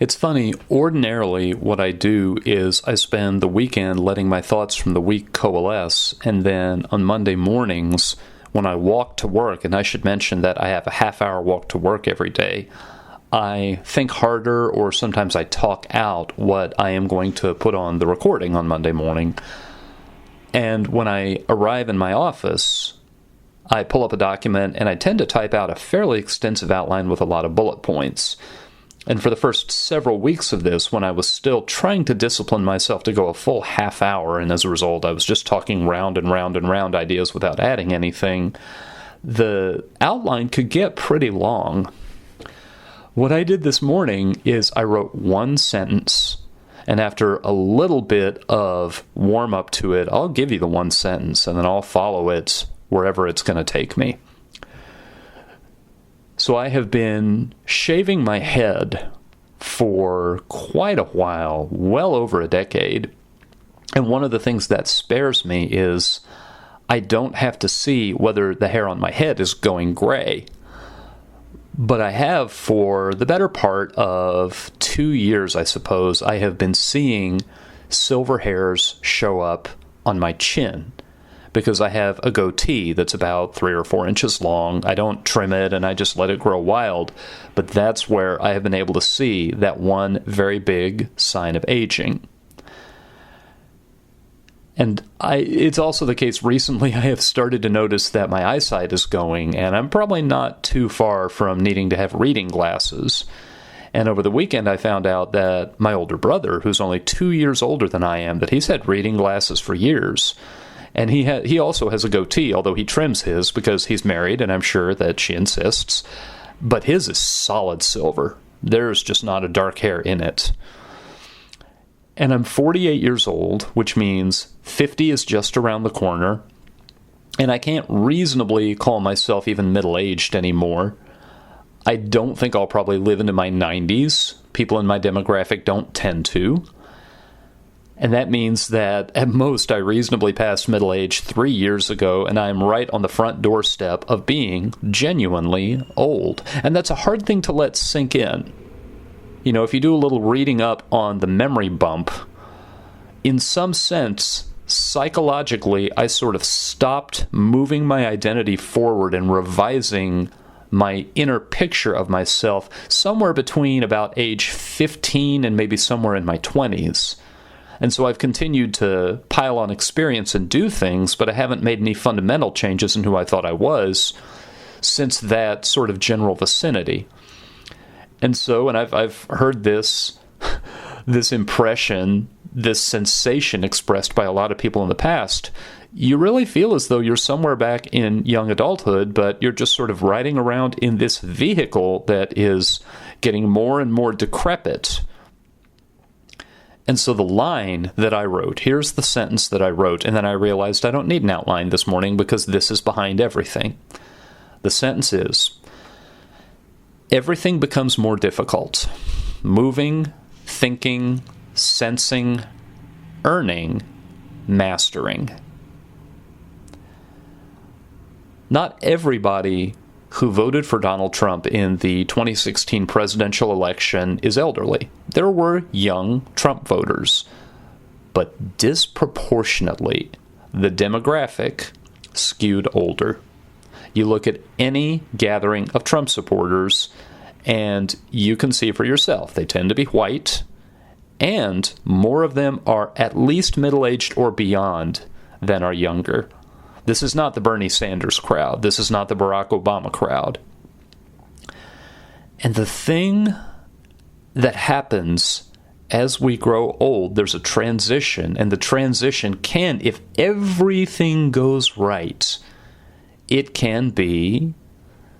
It's funny, ordinarily what I do is I spend the weekend letting my thoughts from the week coalesce, and then on Monday mornings when I walk to work, and I should mention that I have a half-hour walk to work every day, I think harder, or sometimes I talk out what I am going to put on the recording on Monday morning. And when I arrive in my office, I pull up a document and I tend to type out a fairly extensive outline with a lot of bullet points. And for the first several weeks of this, when I was still trying to discipline myself to go a full half hour, and as a result I was just talking round and round and round ideas without adding anything, the outline could get pretty long. What I did this morning is I wrote one sentence, and after a little bit of warm-up to it, I'll give you the one sentence, and then I'll follow it wherever it's going to take me. So I have been shaving my head for quite a while, well over a decade, and one of the things that spares me is I don't have to see whether the hair on my head is going gray. But I have, for the better part of 2 years, I suppose, I have been seeing silver hairs show up on my chin because I have a goatee that's about 3 or 4 inches long. I don't trim it and I just let it grow wild, but that's where I have been able to see that one very big sign of aging. And it's also the case recently I have started to notice that my eyesight is going, and I'm probably not too far from needing to have reading glasses. And over the weekend I found out that my older brother, who's only 2 years older than I am, that he's had reading glasses for years. And he also has a goatee, although he trims his because he's married, and I'm sure that she insists. But his is solid silver. There's just not a dark hair in it. And I'm 48 years old, which means 50 is just around the corner. And I can't reasonably call myself even middle-aged anymore. I don't think I'll probably live into my 90s. People in my demographic don't tend to. And that means that at most I reasonably passed middle age 3 years ago, and I'm right on the front doorstep of being genuinely old. And that's a hard thing to let sink in. You know, if you do a little reading up on the memory bump, in some sense, psychologically, I sort of stopped moving my identity forward and revising my inner picture of myself somewhere between about age 15 and maybe somewhere in my 20s. And so I've continued to pile on experience and do things, but I haven't made any fundamental changes in who I thought I was since that sort of general vicinity. And so, and I've heard this impression, this sensation expressed by a lot of people in the past. You really feel as though you're somewhere back in young adulthood, but you're just sort of riding around in this vehicle that is getting more and more decrepit. And so the line that I wrote, here's the sentence that I wrote, and then I realized I don't need an outline this morning because this is behind everything. The sentence is, everything becomes more difficult. Moving, thinking, sensing, earning, mastering. Not everybody who voted for Donald Trump in the 2016 presidential election is elderly. There were young Trump voters, but disproportionately, the demographic skewed older. You look at any gathering of Trump supporters, and you can see for yourself. They tend to be white, and more of them are at least middle-aged or beyond than are younger. This is not the Bernie Sanders crowd. This is not the Barack Obama crowd. And the thing that happens as we grow old, there's a transition, and the transition can, if everything goes right, it can be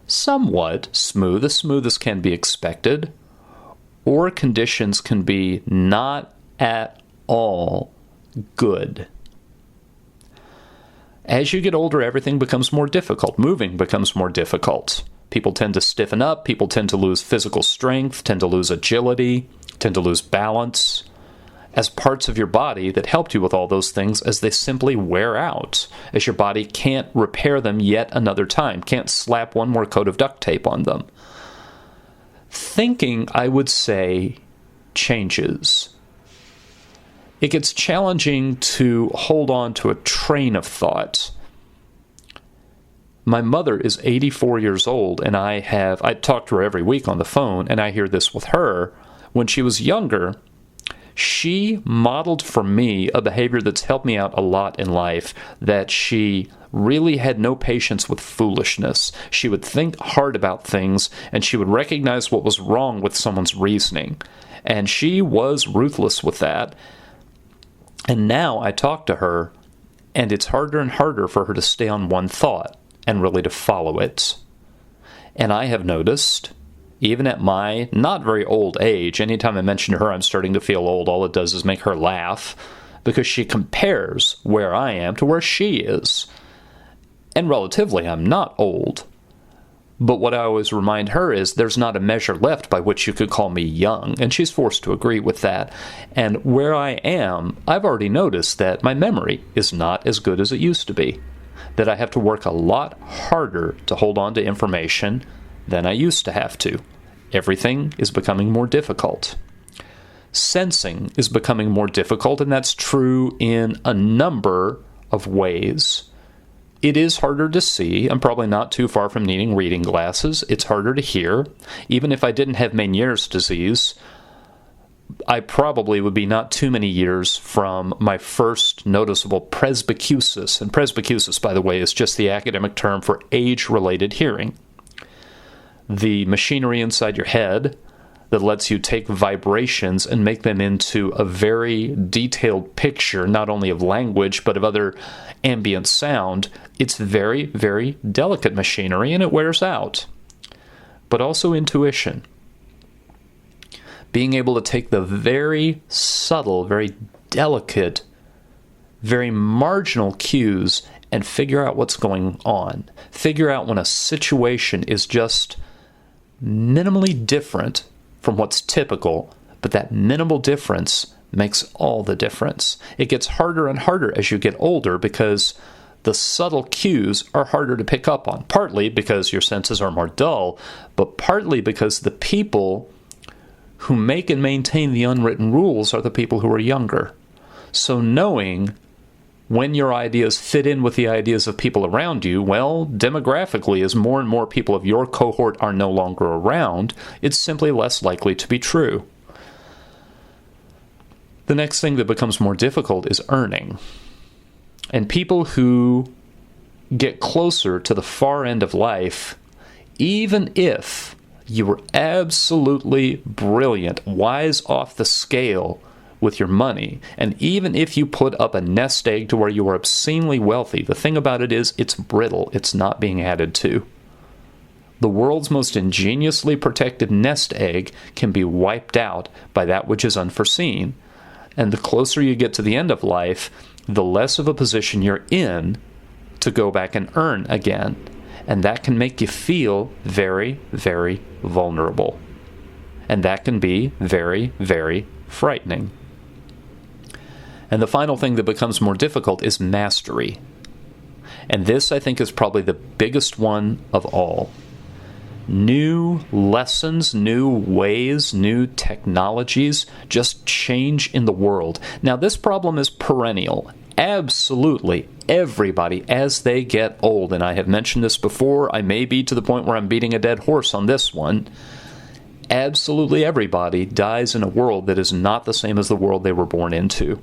somewhat smooth, as smooth as can be expected, or conditions can be not at all good. As you get older, everything becomes more difficult. Moving becomes more difficult. People tend to stiffen up. People tend to lose physical strength, tend to lose agility, tend to lose balance, as parts of your body that helped you with all those things, as they simply wear out, as your body can't repair them yet another time, can't slap one more coat of duct tape on them. Thinking, I would say, changes. It gets challenging to hold on to a train of thought. My mother is 84 years old, and I talk to her every week on the phone, and I hear this with her. When she was younger, she modeled for me a behavior that's helped me out a lot in life, that she really had no patience with foolishness. She would think hard about things, and she would recognize what was wrong with someone's reasoning. And she was ruthless with that. And now I talk to her, and it's harder and harder for her to stay on one thought and really to follow it. And I have noticed, even at my not very old age, anytime I mention to her I'm starting to feel old, all it does is make her laugh, because she compares where I am to where she is. And relatively, I'm not old. But what I always remind her is there's not a measure left by which you could call me young, and she's forced to agree with that. And where I am, I've already noticed that my memory is not as good as it used to be, that I have to work a lot harder to hold on to information than I used to have to. Everything is becoming more difficult. Sensing is becoming more difficult, and that's true in a number of ways. It is harder to see. I'm probably not too far from needing reading glasses. It's harder to hear. Even if I didn't have Meniere's disease, I probably would be not too many years from my first noticeable presbycusis. And presbycusis, by the way, is just the academic term for age-related hearing. The machinery inside your head that lets you take vibrations and make them into a very detailed picture, not only of language, but of other ambient sound. It's very, very delicate machinery, and it wears out. But also intuition. Being able to take the very subtle, very delicate, very marginal cues and figure out what's going on. Figure out when a situation is just minimally different from what's typical, but that minimal difference makes all the difference. It gets harder and harder as you get older because the subtle cues are harder to pick up on, partly because your senses are more dull, but partly because the people who make and maintain the unwritten rules are the people who are younger. So knowing when your ideas fit in with the ideas of people around you, well, demographically, as more and more people of your cohort are no longer around, it's simply less likely to be true. The next thing that becomes more difficult is earning. And people who get closer to the far end of life, even if you were absolutely brilliant, wise off the scale with your money, and even if you put up a nest egg to where you are obscenely wealthy, the thing about it is it's brittle. It's not being added to. The world's most ingeniously protected nest egg can be wiped out by that which is unforeseen. And the closer you get to the end of life, the less of a position you're in to go back and earn again. And that can make you feel very, very vulnerable. And that can be very, very frightening. And the final thing that becomes more difficult is mastery. And this, I think, is probably the biggest one of all. New lessons, new ways, new technologies just change in the world. Now, this problem is perennial. Absolutely everybody, as they get old, and I have mentioned this before, I may be to the point where I'm beating a dead horse on this one, absolutely everybody dies in a world that is not the same as the world they were born into.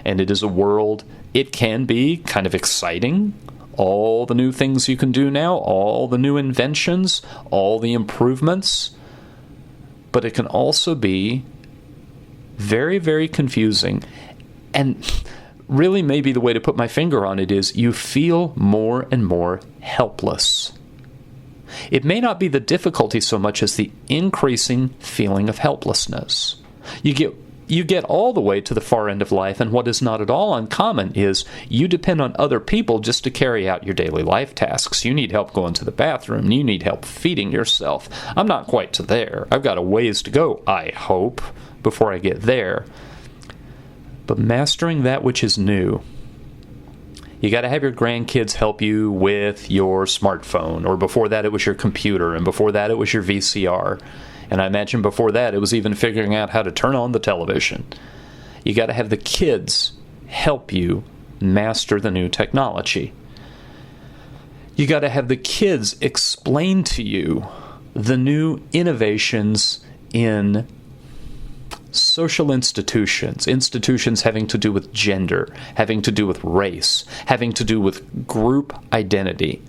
And it is a world, it can be kind of exciting. All the new things you can do now, all the new inventions, all the improvements. But it can also be very, very confusing. And really maybe the way to put my finger on it is you feel more and more helpless. It may not be the difficulty so much as the increasing feeling of helplessness. You get all the way to the far end of life, and what is not at all uncommon is you depend on other people just to carry out your daily life tasks. You need help going to the bathroom. You need help feeding yourself. I'm not quite to there. I've got a ways to go, I hope, before I get there. But mastering that which is new. You got to have your grandkids help you with your smartphone, or before that it was your computer, and before that it was your VCR. And I imagine before that, it was even figuring out how to turn on the television. You got to have the kids help you master the new technology. You got to have the kids explain to you the new innovations in social institutions having to do with gender, having to do with race, having to do with group identity.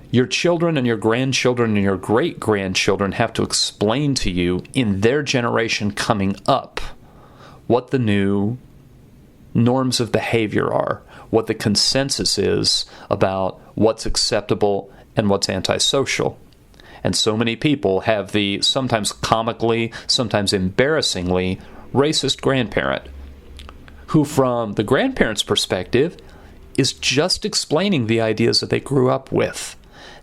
Your children and your grandchildren and your great-grandchildren have to explain to you in their generation coming up what the new norms of behavior are, what the consensus is about what's acceptable and what's antisocial. And so many people have the sometimes comically, sometimes embarrassingly racist grandparent who, from the grandparent's perspective, is just explaining the ideas that they grew up with.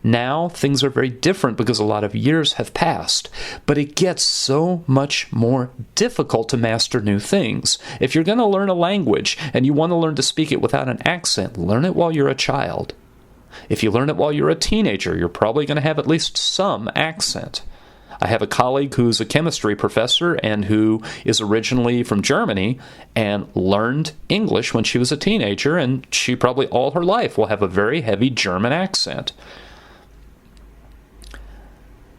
Now, things are very different because a lot of years have passed, but it gets so much more difficult to master new things. If you're going to learn a language and you want to learn to speak it without an accent, learn it while you're a child. If you learn it while you're a teenager, you're probably going to have at least some accent. I have a colleague who's a chemistry professor and who is originally from Germany and learned English when she was a teenager, and she probably all her life will have a very heavy German accent.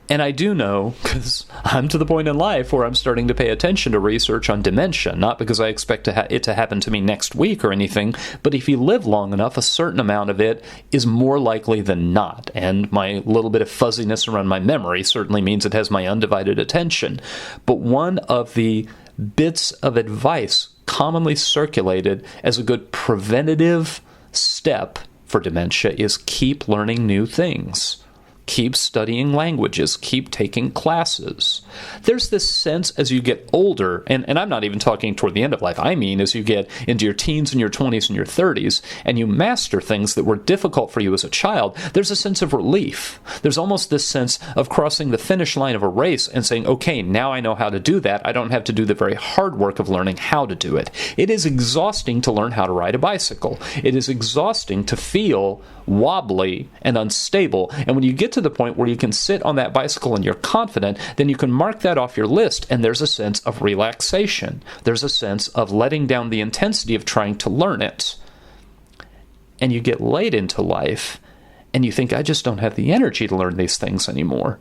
And I do know, because I'm to the point in life where I'm starting to pay attention to research on dementia, not because I expect it to happen to me next week or anything, but if you live long enough, a certain amount of it is more likely than not. And my little bit of fuzziness around my memory certainly means it has my undivided attention. But one of the bits of advice commonly circulated as a good preventative step for dementia is keep learning new things. Keep studying languages. Keep taking classes. There's this sense as you get older, and I'm not even talking toward the end of life, I mean as you get into your teens and your 20s and your 30s, and you master things that were difficult for you as a child, there's a sense of relief. There's almost this sense of crossing the finish line of a race and saying, okay, now I know how to do that. I don't have to do the very hard work of learning how to do it. It is exhausting to learn how to ride a bicycle. It is exhausting to feel wobbly and unstable, and when you get to the point where you can sit on that bicycle and you're confident, then you can mark that off your list, and there's a sense of relaxation. There's a sense of letting down the intensity of trying to learn it. And you get late into life, and you think, I just don't have the energy to learn these things anymore.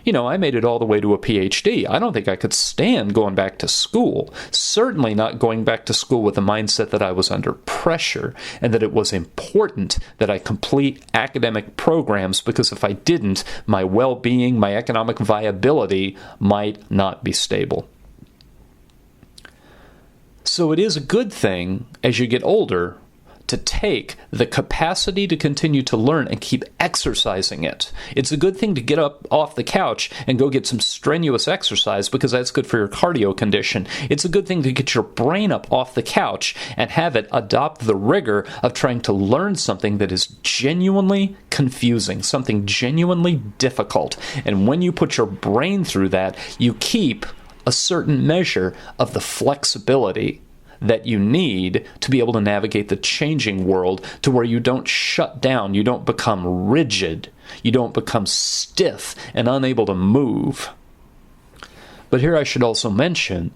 You know, I made it all the way to a PhD. I don't think I could stand going back to school. Certainly not going back to school with the mindset that I was under pressure and that it was important that I complete academic programs, because if I didn't, my well-being, my economic viability might not be stable. So it is a good thing as you get older to take the capacity to continue to learn and keep exercising it. It's a good thing to get up off the couch and go get some strenuous exercise, because that's good for your cardio condition. It's a good thing to get your brain up off the couch and have it adopt the rigor of trying to learn something that is genuinely confusing, something genuinely difficult. And when you put your brain through that, you keep a certain measure of the flexibility that you need to be able to navigate the changing world, to where you don't shut down, you don't become rigid, you don't become stiff and unable to move. But here I should also mention,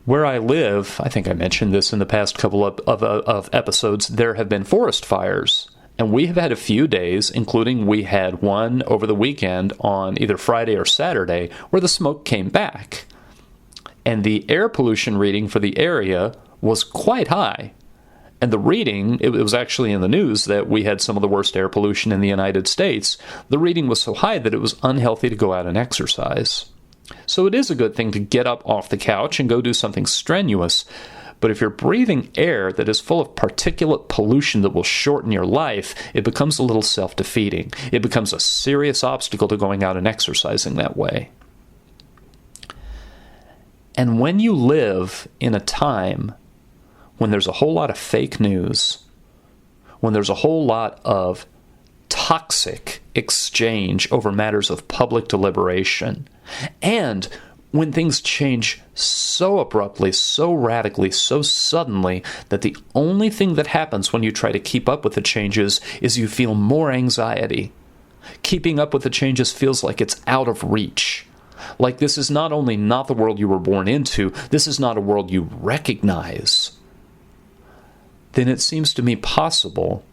where I live, I think I mentioned this in the past couple of episodes, there have been forest fires. And we have had a few days, including we had one over the weekend on either Friday or Saturday, where the smoke came back. And the air pollution reading for the area was quite high. And the reading, it was actually in the news that we had some of the worst air pollution in the United States. The reading was so high that it was unhealthy to go out and exercise. So it is a good thing to get up off the couch and go do something strenuous. But if you're breathing air that is full of particulate pollution that will shorten your life, it becomes a little self-defeating. It becomes a serious obstacle to going out and exercising that way. And when you live in a time when there's a whole lot of fake news, when there's a whole lot of toxic exchange over matters of public deliberation, and when things change so abruptly, so radically, so suddenly, that the only thing that happens when you try to keep up with the changes is you feel more anxiety. Keeping up with the changes feels like it's out of reach. Like this is not only not the world you were born into, this is not a world you recognize. Then it seems to me possible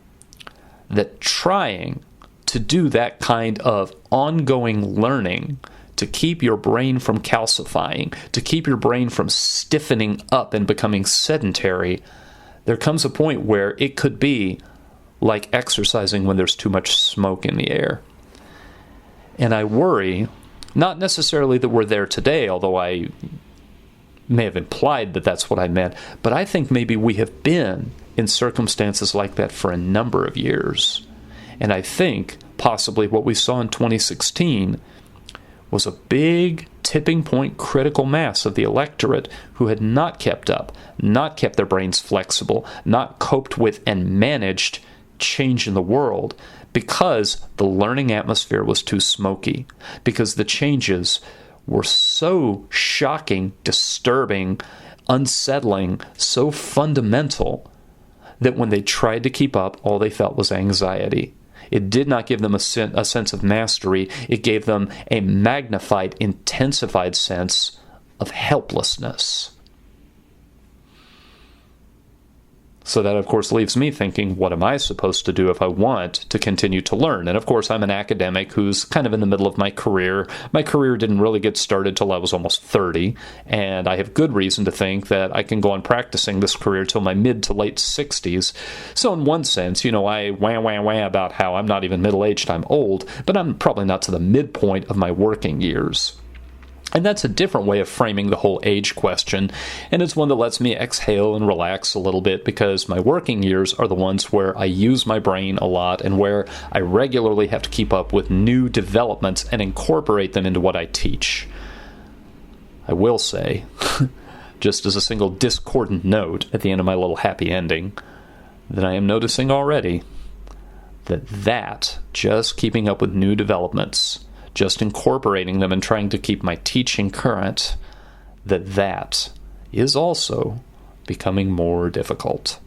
that trying to do that kind of ongoing learning to keep your brain from calcifying, to keep your brain from stiffening up and becoming sedentary, there comes a point where it could be like exercising when there's too much smoke in the air. And I worry, not necessarily that we're there today, although I may have implied that that's what I meant, but I think maybe we have been in circumstances like that for a number of years. And I think possibly what we saw in 2016 was a big tipping point critical mass of the electorate who had not kept up, not kept their brains flexible, not coped with and managed change in the world because the learning atmosphere was too smoky, because the changes were so shocking, disturbing, unsettling, so fundamental that when they tried to keep up, all they felt was anxiety. It did not give them a sense of mastery. It gave them a magnified, intensified sense of helplessness. So that, of course, leaves me thinking, what am I supposed to do if I want to continue to learn? And, of course, I'm an academic who's kind of in the middle of my career. My career didn't really get started till I was almost 30, and I have good reason to think that I can go on practicing this career till my mid to late 60s. So in one sense, I wah about how I'm not even middle-aged, I'm old, but I'm probably not to the midpoint of my working years. And that's a different way of framing the whole age question, and it's one that lets me exhale and relax a little bit because my working years are the ones where I use my brain a lot and where I regularly have to keep up with new developments and incorporate them into what I teach. I will say, just as a single discordant note at the end of my little happy ending, that I am noticing already that just keeping up with new developments, just incorporating them and trying to keep my teaching current, that is also becoming more difficult.